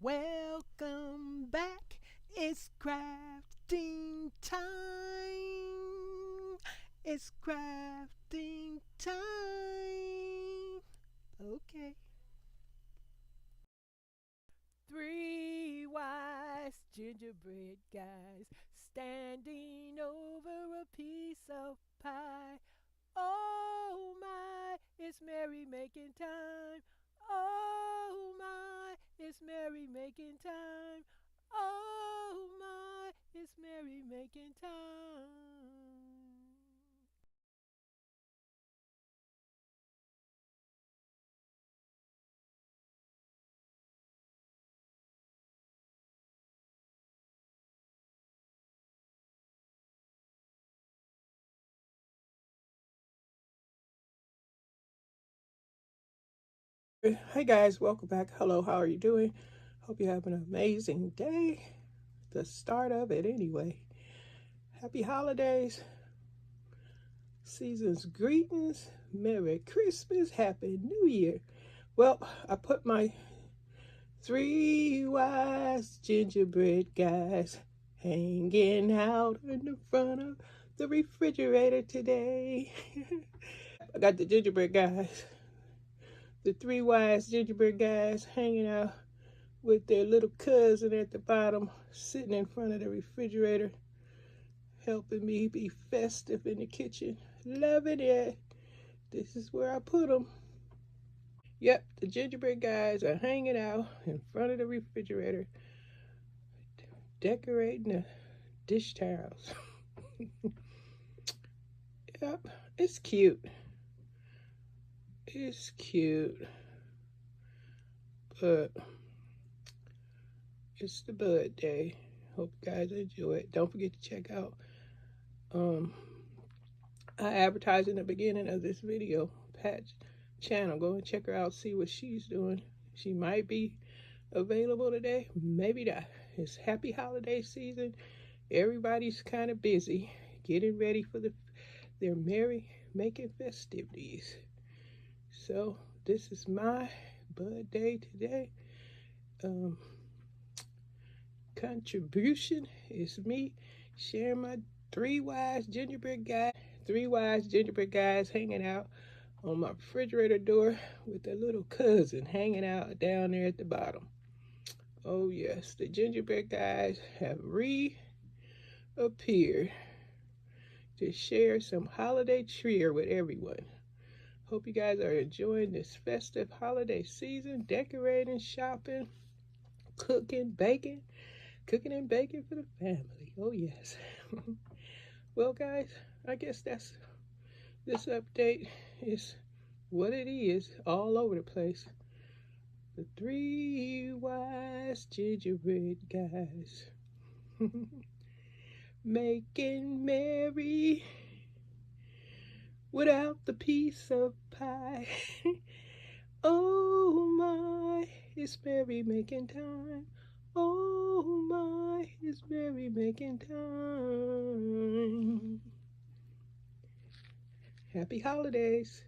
Welcome back. It's crafting time. It's crafting time. Okay. Three wise gingerbread guys standing over a piece of pie. Oh my, it's merrymaking time. Oh my, it's merrymaking time. Oh my, it's merrymaking time. Hey guys, welcome back. Hello, how are you doing? Hope you have an amazing day. The start of it anyway. Happy holidays, season's greetings, Merry Christmas, Happy New Year. Well, I put my three wise gingerbread guys hanging out in the front of the refrigerator today. I got the gingerbread guys, the three wise gingerbread guys hanging out with their little cousin at the bottom, sitting in front of the refrigerator, helping me be festive in the kitchen. Loving it. This is where I put them. Yep, the gingerbread guys are hanging out in front of the refrigerator, decorating the dish towels. Yep, it's cute. It's cute. But it's the Bud Day. Hope you guys enjoy it. Don't forget to check out I advertised in the beginning of this video, Pat's channel. Go and check her out, see what she's doing. She might be available today, maybe not. It's happy holiday season. Everybody's kind of busy getting ready for their merry making festivities. So this is my Bud Day today. Contribution is me sharing my three wise gingerbread guys hanging out on my refrigerator door with their little cousin hanging out down there at the bottom. Oh yes, the gingerbread guys have reappeared to share some holiday cheer with everyone. Hope you guys are enjoying this festive holiday season, decorating, shopping, cooking and baking for the family. Oh yes. Well guys, I guess this update is what it is, all over the place. The three wise gingerbread guys making merry without the piece of pie. Oh my, it's merrymaking time. Oh my, it's merrymaking time. Happy holidays.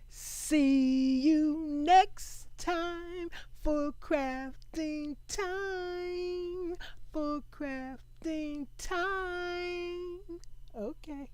See you next time for crafting time. For crafting time. Okay.